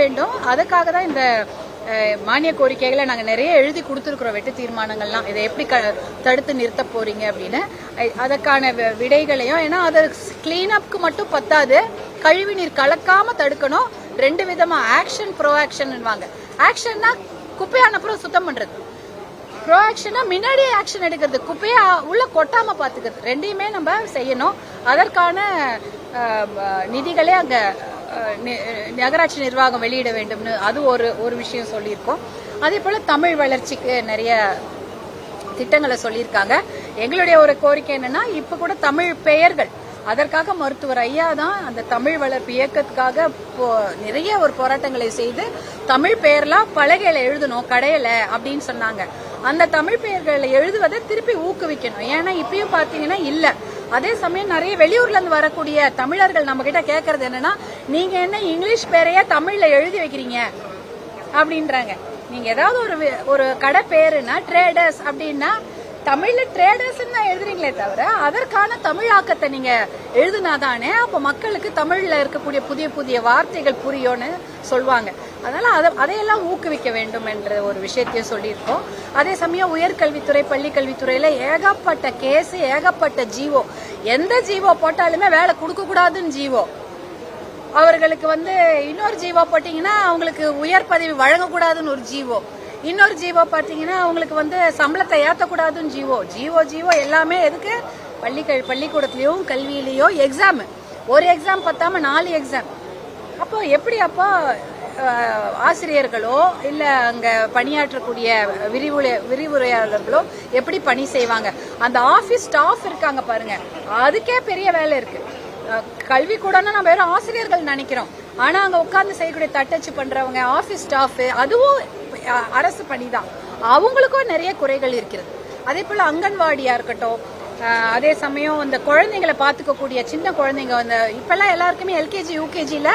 வேண்டும். அதுக்காக தான் இந்த மானிய கோரிக்கைகளை நாங்கள் நிறைய எழுதி கொடுத்துருக்குறோம். வெட்டு தீர்மானங்கள்லாம் இதை எப்படி தடுத்து நிறுத்த போறீங்க அப்படின்னு அதற்கான விடைகளையும். ஏன்னா அது கிளீன் அப்க்கு மட்டும் பத்தாது, கழிவு நீர் கலக்காம தடுக்கணும். 2 விதமா ஆக்ஷன், ப்ரோ ஆக்ஷன்வாங்க. ஆக்ஷன்னா குப்பையான அப்புறம் சுத்தம் பண்றது, ப்ரோ ஆக்ஷனா முன்னாடியே ஆக்ஷன் எடுக்கிறது, குப்பையா உள்ள கொட்டாம பாத்துக்கிறது. 2யுமே நம்ம செய்யணும். அதற்கான நிதிகளே அங்க நகராட்சி நிர்வாகம் வெளியிட வேண்டும்னு அது ஒரு விஷயம் சொல்லியிருக்கோம். அதே போல தமிழ் வளர்ச்சிக்கு நிறைய திட்டங்களை சொல்லியிருக்காங்க. எங்களுடைய ஒரு கோரிக்கை என்னன்னா, இப்ப கூட தமிழ் பெயர்கள், அதற்காக மருத்துவர் ஐயா தான் அந்த தமிழ் வளர்ப்பு இயக்கத்துக்காக நிறைய ஒரு போராட்டங்களை செய்து தமிழ் பெயர்லாம் பலகையில எழுதணும் கடையில அப்படின்னு சொன்னாங்க. அந்த தமிழ் பெயர்களை எழுதுவதை திருப்பி ஊக்குவிக்கணும். ஏன்னா இப்பயும் பாத்தீங்கன்னா இல்ல. அதே சமயம் நிறைய வெளியூர்ல இருந்து வரக்கூடிய தமிழர்கள் நம்ம கிட்ட கேட்கறது என்னன்னா, நீங்க என்ன இங்கிலீஷ் பேரையே தமிழ்ல எழுதி வைக்கிறீங்க அப்படின்றாங்க. நீங்க ஏதாவது ஒரு கடை பேருன்னா ட்ரேடர்ஸ் அப்படின்னா தமிழ்ல ட்ரேடர்ஸ் தான் எழுதுறீங்களே தவிர அதற்கான தமிழாக்கத்தை நீங்க எழுதுனாதானே அப்ப மக்களுக்கு தமிழ்ல இருக்கக்கூடிய புதிய புதிய வார்த்தைகள் புரியும்னு சொல்லுவாங்க. அதனால அதையெல்லாம் ஊக்குவிக்க வேண்டும் என்ற ஒரு விஷயத்தையும் சொல்லியிருக்கோம். அதே சமயம் உயர்கல்வித்துறை, பள்ளி கல்வித்துறையில ஏகப்பட்ட கேஸ், ஏகப்பட்ட ஜீவோ. எந்த ஜீவோ போட்டாலுமே வேலை கொடுக்க கூடாதுன்னு ஜீவோ. அவர்களுக்கு இன்னொரு ஜீவோ போட்டீங்கன்னா அவங்களுக்கு உயர் பதவி வழங்கக்கூடாதுன்னு ஒரு ஜீவோ. இன்னொரு ஜீவோ பாத்தீங்கன்னா அவங்களுக்கு சம்பளத்தை ஏத்தக்கூடாதுன்னு ஜீவோ எல்லாமே எதுக்கு? பள்ளிக்கூடத்திலயும் கல்வியிலயோ எக்ஸாம், ஒரு எக்ஸாம் பத்தாம 4 எக்ஸாம். அப்போ எப்படி அப்போ ஆசிரியர்களோ இல்ல அங்க பணியாற்றக்கூடிய விரிவுரையாளர்களோ எப்படி பணி செய்வாங்க? அந்த ஆபீஸ் ஸ்டாஃப் இருக்காங்க பாருங்க, அதுக்கே பெரிய வேலை இருக்கு. கல்வி கூடன்னா நம்ம வெறும் ஆசிரியர்கள் நினைக்கிறோம். ஆனா அங்க உட்கார்ந்து செய்யக்கூடிய தட்டச்சு பண்றவங்க, ஆபீஸ் ஸ்டாஃப், அதுவும் அரசு பணிதான். அவங்களுக்கும் நிறைய குறைகள் இருக்கிறது. அதே போல அங்கன்வாடியா இருக்கட்டும், அதே சமயம் இந்த குழந்தைங்களை பாத்துக்கக்கூடிய சின்ன குழந்தைங்க இப்பெல்லாம் எல்லாருக்குமே எல்கேஜி யூகேஜில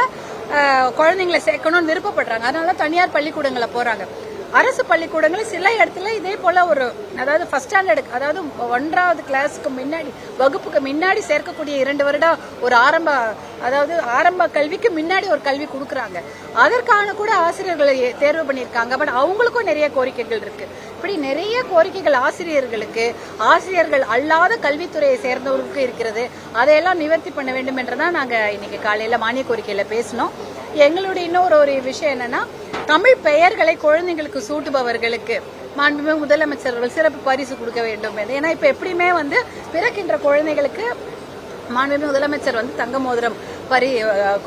குழந்தைங்களை சேர்க்கணும்னு விருப்பப்படுறாங்க. அதனால தனியார் பள்ளிக்கூடங்களை போறாங்க. அரசு பள்ளிக்கூடங்கள் சில இடத்துல இதே போல அதாவது ஃபர்ஸ்ட் ஸ்டாண்டர்ட், அதாவது 1வது கிளாஸுக்கு முன்னாடி, வகுப்புக்கு முன்னாடி சேர்க்கக்கூடிய 2 வருடம் ஒரு ஆரம்ப கல்விக்கு முன்னாடி ஒரு கல்வி கொடுக்கறாங்க. அதற்கான கூட ஆசிரியர்களை தேர்வு பண்ணியிருக்காங்க. பட் அவங்களுக்கும் நிறைய கோரிக்கைகள் இருக்கு. இப்படி நிறைய கோரிக்கைகள் ஆசிரியர்களுக்கு, ஆசிரியர்கள் அல்லாத கல்வித்துறையை சேர்ந்தவர்களுக்கு இருக்கிறது. அதையெல்லாம் நிவர்த்தி பண்ண வேண்டும் என்றுதான் நாங்க இன்னைக்கு காலையில மானிய கோரிக்கையில பேசினோம். எங்களுடைய இன்னொரு விஷயம் என்னன்னா, தமிழ் பெயர்களை குழந்தைங்களுக்கு சூட்டுபவர்களுக்கு மாண்புமிகு முதலமைச்சர்கள் சிறப்பு பரிசு கொடுக்க வேண்டும். ஏன்னா இப்ப எப்படியுமே பிறக்கின்ற குழந்தைகளுக்கு மாண்புமிகு முதலமைச்சர் தங்க மோதிரம்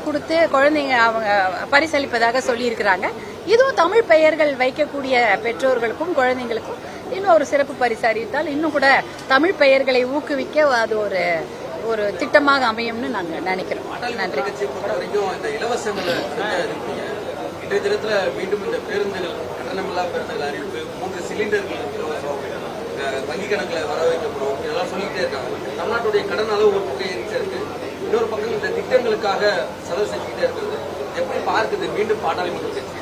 கொடுத்து குழந்தைங்க அவங்க பரிசளிப்பதாக சொல்லி இருக்கிறாங்க. இதுவும் தமிழ் பெயர்கள் வைக்கக்கூடிய பெற்றோர்களுக்கும் குழந்தைங்களுக்கும் இன்னும் ஒரு சிறப்பு பரிசு அறிவித்தால் இன்னும் கூட தமிழ் பெயர்களை ஊக்குவிக்க அது ஒரு திட்டமாக அமையும்னு நாங்க நினைக்கிறோம். நன்றி. இன்றைய தினத்துல மீண்டும் இந்த பேருந்துகள், கட்டணமில்லா பேருந்துகள் அறிவிப்பு, 3 சிலிண்டர்கள் வங்கி கணக்குல வர வைக்கப்படும், இதெல்லாம் சொல்லிட்டே இருக்காங்க. தமிழ்நாட்டுடைய கடன் அளவு ஒரு பக்கம் ஏறிட்டே இருக்கு, இன்னொரு பக்கம் இந்த திட்டங்களுக்காக செலவு செஞ்சுக்கிட்டே இருக்கிறது. எப்படி பார்க்குது மீண்டும் பாட்டாளி மக்கள் கட்சி?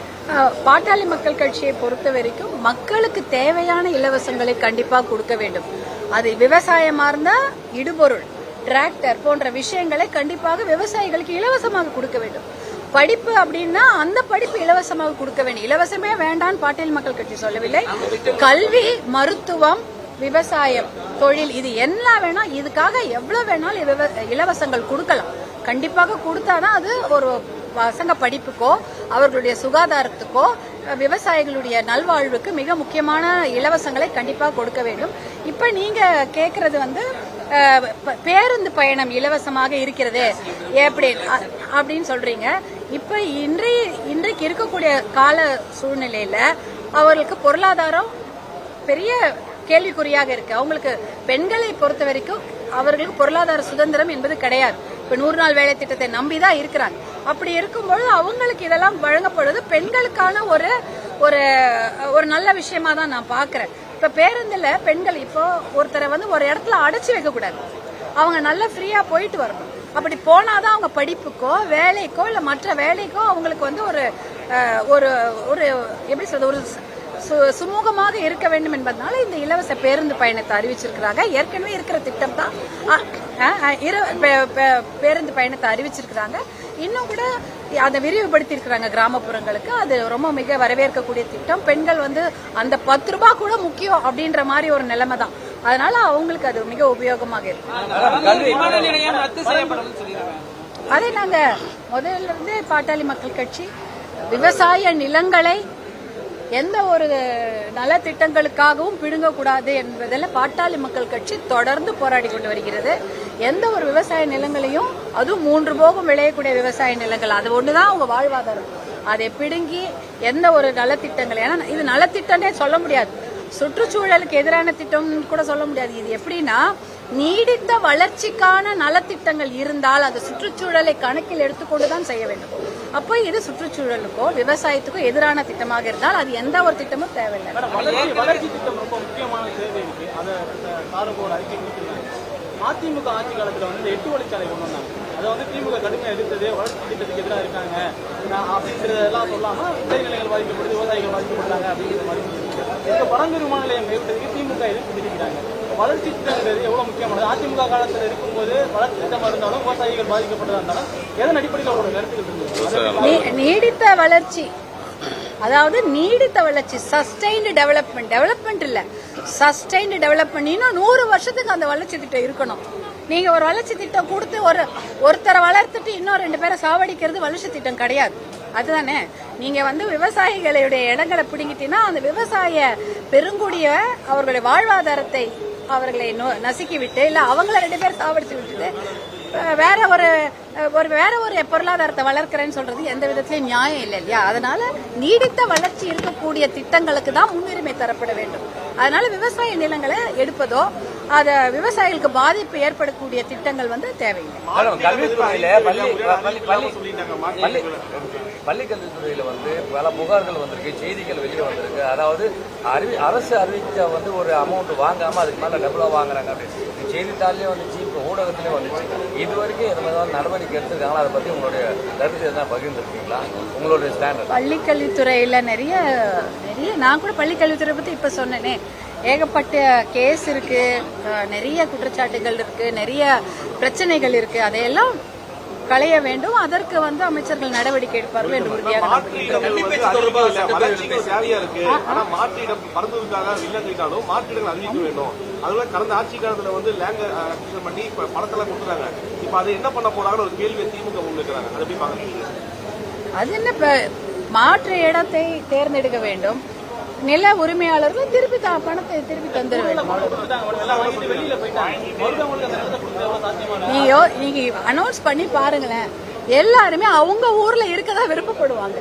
பாட்டாளி மக்கள் கட்சியை பொறுத்த வரைக்கும் மக்களுக்கு தேவையான இலவசங்களை கண்டிப்பா கொடுக்க வேண்டும். அது விவசாயமா இருந்தா இடுபொருள், டிராக்டர் போன்ற விஷயங்களை கண்டிப்பாக விவசாயிகளுக்கு இலவசமாக கொடுக்க வேண்டும். படிப்பு அப்படின்னா அந்த படிப்பு இலவசமாக கொடுக்க வேண்டும். இலவசமே வேண்டான்னு பாட்டாளி மக்கள் கட்சி சொல்லவில்லை. கல்வி, மருத்துவம், விவசாயம், தொழில், இது என்ன வேணா, இதுக்காக எவ்வளவு வேணாலும் இலவசங்கள் கொடுக்கலாம். கண்டிப்பாக கொடுத்தாதான் அது ஒரு பசங்க படிப்புக்கோ அவர்களுடைய சுகாதாரத்துக்கோ விவசாயிகளுடைய நல்வாழ்வுக்கு மிக முக்கியமான இலவசங்களை கண்டிப்பாக கொடுக்க வேண்டும். இப்ப நீங்க கேக்குறது பேருந்து பயணம் இலவசமாக இருக்கிறது அப்படின்னு சொல்றீங்க. இப்ப இன்றைக்கு இருக்கக்கூடிய கால சூழ்நிலையில அவர்களுக்கு பொருளாதாரம் பெரிய கேள்விக்குறியாக இருக்கு. அவங்களுக்கு பெண்களை பொறுத்த வரைக்கும் அவர்களுக்கு பொருளாதார சுதந்திரம் என்பது கிடையாது. இப்ப 100 நாள் வேலை திட்டத்தை நம்பிதான் இருக்கிறாங்க. அப்படி இருக்கும்போது அவங்களுக்கு இதெல்லாம் வழங்கப்படுவது பெண்களுக்கான ஒரு நல்ல விஷயமா தான் நான் பாக்குறேன். இப்ப பேருந்துல பெண்கள் இப்போ ஒருத்தரை ஒரு இடத்துல அடைச்சு வைக்க கூடாது. அவங்க நல்லா ஃப்ரீயா போயிட்டு வரணும். அப்படி போனாதான் அவங்க படிப்புக்கோ வேலைக்கோ இல்ல மற்ற வேலைக்கோ அவங்களுக்கு ஒரு எப்படி சொல்றது, ஒரு சுமூகமாக இருக்க வேண்டும் என்பதனால இந்த இலவச பேருந்து பயணத்தை அறிவிச்சிருக்கிறாங்க. ஏற்கனவே இருக்கிற திட்டம் தான் பேருந்து பயணத்தை அறிவிச்சிருக்கிறாங்க. இன்னும் கூட அதை விரிவுபடுத்தி இருக்கிறாங்க கிராமப்புறங்களுக்கு. அது ரொம்ப மிக வரவேற்கக்கூடிய திட்டம். பெண்கள் வந்து அந்த 10 ரூபாய் கூட முக்கியம் அப்படின்ற மாதிரி ஒரு நிலைமை தான். அதனால அவங்களுக்கு அது மிக உபயோகமாக இருக்கு. அதை நாங்க முதல்ல இருந்தே பாட்டாளி மக்கள் கட்சி விவசாய நிலங்களை எந்த ஒரு நலத்திட்டங்களுக்காகவும் பிடுங்கக்கூடாது என்பதில் பாட்டாளி மக்கள் கட்சி தொடர்ந்து போராடி கொண்டு வருகிறது. எந்த ஒரு விவசாய நிலங்களையும், அதுவும் 3 போகம் விளையக்கூடிய விவசாய நிலங்கள், அது ஒண்ணுதான் அவங்க வாழ்வாதாரம். அதை பிடுங்கி எந்த ஒரு நலத்திட்டங்கள், ஏன்னா இது நலத்திட்டம்னே சொல்ல முடியாது, சுற்றுச்சூழலுக்கு எதிரான திட்டம் கூட சொல்ல முடியாது. இது எப்படின்னா, நீடித்த வளர்ச்சிக்கான நலத்திட்டங்கள் இருந்தால் அது சுற்றுச்சூழலை கணக்கில் எடுத்துக்கொண்டுதான் செய்ய வேண்டும். அப்போ இது சுற்றுச்சூழலுக்கோ விவசாயத்துக்கோ எதிரான திட்டமாக இருந்தால் அது எந்த ஒரு திட்டமும் தேவையில்லை. வளர்ச்சி திட்டம் ரொம்ப முக்கியமான தேவை இருக்கு. அதை அறிக்கை அதிமுக ஆட்சி காலத்துல வந்து 8 வழிச்சாலை கொண்டு வந்தாங்க. அதை வந்து திமுக கடுமையாக எதிர்த்தது, வளர்ச்சி திட்டத்துக்கு எதிராக இருக்காங்க அப்படின்றதெல்லாம் சொல்லாம இடைநிலைகள் பாதிக்கப்படுது, விவசாயிகள் பாதிக்கப்படுறாங்க அப்படிங்கிற மாதிரி இந்த பரந்தூர் விமான நிலையம் ஏற்படுறதுக்கு திமுக எதிர்ப்பு தெரிவிக்கிறாங்க. வளர்ச்சி திட்டங்கிறது எவ்வளவு முக்கியமானது? அதிமுக காலத்தில் இருக்கும்போது வளர்ச்சி திட்டமா இருந்தாலும் விவசாயிகள் பாதிக்கப்பட்டதா இருந்தாலும் எதன் அடிப்படையில் அவரோட கருத்துக்கள் இருந்தது? நீடித்த வளர்ச்சி, அதாவது நீடித்த வளர்ச்சி, சஸ்டைன்டு டெவலப்மெண்ட் இல்ல, சஸ்டைன்டு டெவலப்மெண்ட். இன்னும் 100 வருஷத்துக்கு அந்த வளர்ச்சி திட்டம் இருக்கணும். நீங்க ஒரு வளர்ச்சி திட்டம் கொடுத்து ஒருத்தரை வளர்த்துட்டு இன்னும் 2 பேரை சாவடிக்கிறது வளர்ச்சி திட்டம் கிடையாது. அதுதானே, நீங்க வந்து விவசாயிகளுடைய இடங்களை பிடிங்கிட்டீங்கன்னா அந்த விவசாய பெருங்குடிய அவர்களுடைய வாழ்வாதாரத்தை அவர்களை நசுக்கி விட்டு, இல்ல அவங்கள 2 பேர் சாவடிச்சு விட்டுட்டு வேற ஒரு பொருளாதாரத்தை வளர்க்கிறேன்னு சொல்றது எந்த விதத்திலயும் நியாயம் இல்லை இல்லையா? அதனால நீடித்த வளர்ச்சி இருக்கக்கூடிய திட்டங்களுக்கு தான் முன்னுரிமை தரப்பட வேண்டும். அதனால விவசாய நிலங்களை எடுப்பதோ அத விவசாயிகளுக்கு பாதிப்பு ஏற்படக்கூடிய திட்டங்கள் வந்து தேவையில்லை. பள்ளிக்கல்வித்துறையில வந்து பல புகார்கள் வந்திருக்கு, செய்திகள் வெளியே வந்திருக்கு. அதாவது அரசு அறிவிச்ச வந்து ஒரு அமௌண்ட் வாங்காம அதுக்கு மேல டபுளா வாங்குறாங்க அப்படின்னு செய்தித்தாள்லயே வந்துச்சு, இப்போ ஊடகத்திலே வந்துச்சு. இது வரைக்கும் எதாவது நடவடிக்கை எடுத்திருக்காங்களா? அதை பத்தி உங்களுடைய கருத்து எதாவது பகிர்ந்துருக்கீங்களா? உங்களுடைய ஸ்டாண்டர்ட் பள்ளிக்கல்வித்துறையில நிறைய நான் கூட பள்ளிக்கல்வித்துறை பத்தி இப்ப சொன்னேனே, ஏகப்பட்ட கேஸ் இருக்கு, நிறைய குற்றச்சாட்டுகள் இருக்கு, நிறைய பிரச்சனைகள் இருக்கு. அதையெல்லாம் களைய வேண்டும். அதற்கு வந்து அமைச்சர்கள் நடவடிக்கை எடுப்பார்கள் என்று உறுதியாக கடந்த ஆட்சி காலத்துல வந்து பண்ணி பணத்தெல்லாம் கொடுக்குறாங்க. இப்ப அதை என்ன பண்ண போறாங்கன்னு ஒரு கேள்வியை திமுக முன்வைக்கிறாங்க. அதை எப்படி பாக்குறீங்க? அது என்ன, மாற்று இடத்தை தேர்ந்தெடுக்க வேண்டும். நில உரிமையாளர்கள் திருப்பி பணத்தை திருப்பி தந்துட வேண்டும். நீங்க அனௌன்ஸ் பண்ணி பாருங்களேன், எல்லாருமே அவங்க ஊர்ல இருக்கதா விருப்பப்படுவாங்க.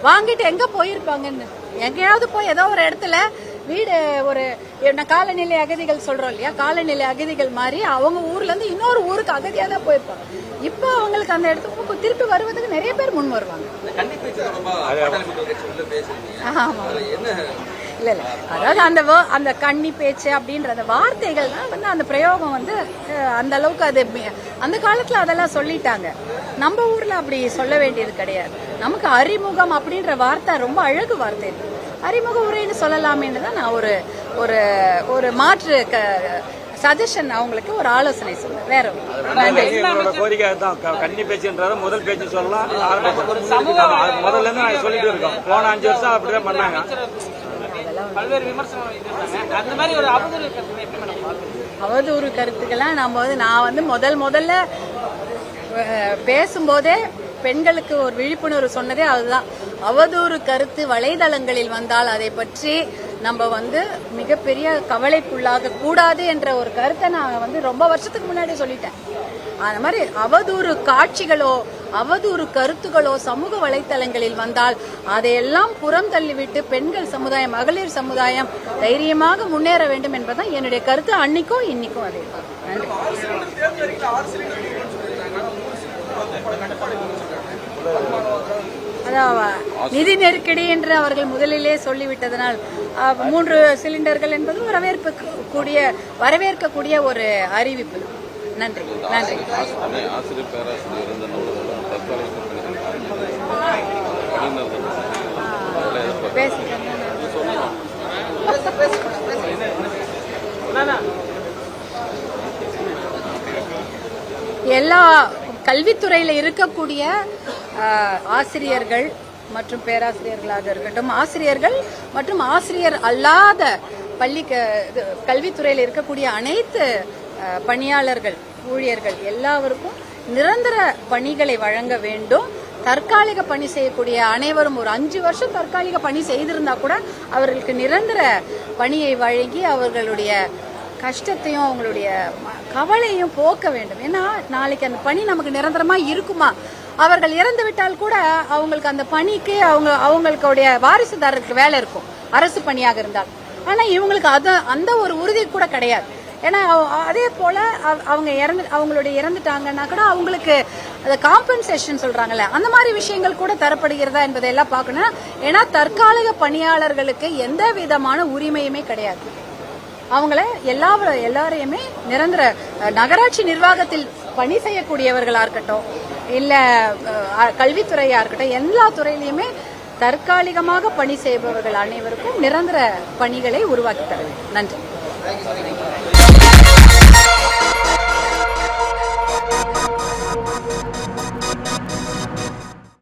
வாங்கிட்டு எங்க போயிருப்பாங்கன்னு, எங்கேயாவது போய் ஏதோ ஒரு இடத்துல வீடு, ஒரு காலநிலை அகதிகள் சொல்றோம் இல்லையா, காலநிலை அகதிகள் மாதிரி அவங்க ஊர்ல இருந்து இன்னொரு ஊருக்கு அகதியா தான் போயிருப்பாங்க. இப்ப அவங்களுக்கு அந்த இடத்துக்கு திருப்பி வருவதுக்கு நிறைய பேர் முன் வருவாங்க. இல்ல அதாவது அந்த கன்னி பேச்சு அப்படின்ற அந்த வார்த்தைகள் தான் வந்து அந்த பிரயோகம் வந்து அந்த அளவுக்கு அது அந்த காலத்துல அதெல்லாம் சொல்லிட்டாங்க. நம்ம ஊர்ல அப்படி சொல்ல வேண்டியது கிடையாது. நமக்கு அறிமுகம் அப்படின்ற வார்த்தை ரொம்ப அழகு வார்த்தை. அறிமுக உரைன்னு சொல்லலாமேன்னு தான் நான் ஒரு மாற்று சஜஷன், அவங்களுக்கு ஒரு ஆலோசனை சொல்றேன். வேற கோரிக்கை தான் கன்னி பேச்சுன்றது முதல் பேச்சு சொல்லலாம். முதல்ல இருந்து நாங்க சொல்லிட்டு இருக்கோம். போன 5 வருஷம் அப்படிதான் பண்ணாங்க. அவதூறு கருத்துக்கெல்லாம் நான் வந்து முதல்ல பேசும்போதே பெண்களுக்கு ஒரு விழிப்புணர்வு சொன்னதே அதுதான். அவதூறு கருத்து வலைதளங்களில் வந்தால் அதை பற்றி நம்ம வந்து மிகப்பெரிய கவலைக்குள்ளாக கூடாது என்ற ஒரு கருத்தை நான் வந்து ரொம்ப வருஷத்துக்கு முன்னாடி சொல்லிட்டேன். அந்த மாதிரி அவதூறு காட்சிகளோ அவதூறு கருத்துகளோ சமூக வலைத்தளங்களில் வந்தால் அதையெல்லாம் புறம் தள்ளிவிட்டு பெண்கள் சமுதாயம், மகளிர் சமுதாயம் தைரியமாக முன்னேற வேண்டும் என்பதுதான் என்னுடைய கருத்து. அன்னைக்கும் இன்னைக்கும் அதே தான். நன்றி. நிதி நெருக்கடி என்று அவர்கள் முதலிலே சொல்லிவிட்டதனால் 3 சிலிண்டர்கள் என்பது வரவேற்கக்கூடிய ஒரு அறிவிப்பு. நன்றி. நன்றி. எல்லா கல்வித்துறையில இருக்கக்கூடிய ஆசிரியர்கள் மற்றும் பேராசிரியர்களாக இருக்கட்டும், ஆசிரியர்கள் மற்றும் ஆசிரியர் அல்லாத கல்வித்துறையில் இருக்கக்கூடிய அனைத்து பணியாளர்கள், ஊழியர்கள் எல்லாருக்கும் நிரந்தர பணிகளை வழங்க வேண்டும். தற்காலிக பணி செய்யக்கூடிய அனைவரும் ஒரு 5 வருஷம் தற்காலிக பணி செய்திருந்தா கூட அவர்களுக்கு நிரந்தர பணியை வழங்கி அவர்களுடைய கஷ்டத்தையும் அவங்களுடைய கவலையும் போக்க வேண்டும். ஏன்னா நாளைக்கு அந்த பணி நமக்கு நிரந்தரமா இருக்குமா? அவர்கள் இறந்து விட்டால் கூட அவங்களுக்கு அந்த பணிக்கு அவங்களுடைய வாரிசுதாரருக்கு வேலை இருக்கும், அரசு பணியாக இருந்தால். ஆனா இவங்களுக்கு அந்த ஒரு உறுதி கூட கிடையாது. ஏன்னா அதே போல அவங்களுடைய இறந்துட்டாங்கன்னா கூட அவங்களுக்கு காம்பன்சேஷன் சொல்றாங்கல்ல, அந்த மாதிரி விஷயங்கள் கூட தரப்படுகிறதா என்பதையெல்லாம் பார்க்கணும். ஏன்னா தற்காலிக பணியாளர்களுக்கு எந்த விதமான உரிமையுமே கிடையாது. அவங்கள எல்லாரையுமே நிரந்தர நகராட்சி நிர்வாகத்தில் பணி செய்யக்கூடியவர்களா இருக்கட்டும், இல்ல கல்வித்துறையா இருக்கட்டும், எல்லா துறையிலையுமே தற்காலிகமாக பணி செய்பவர்கள் அனைவருக்கும் நிரந்தர பணிகளை உருவாக்கி தர வேண்டும். நன்றி.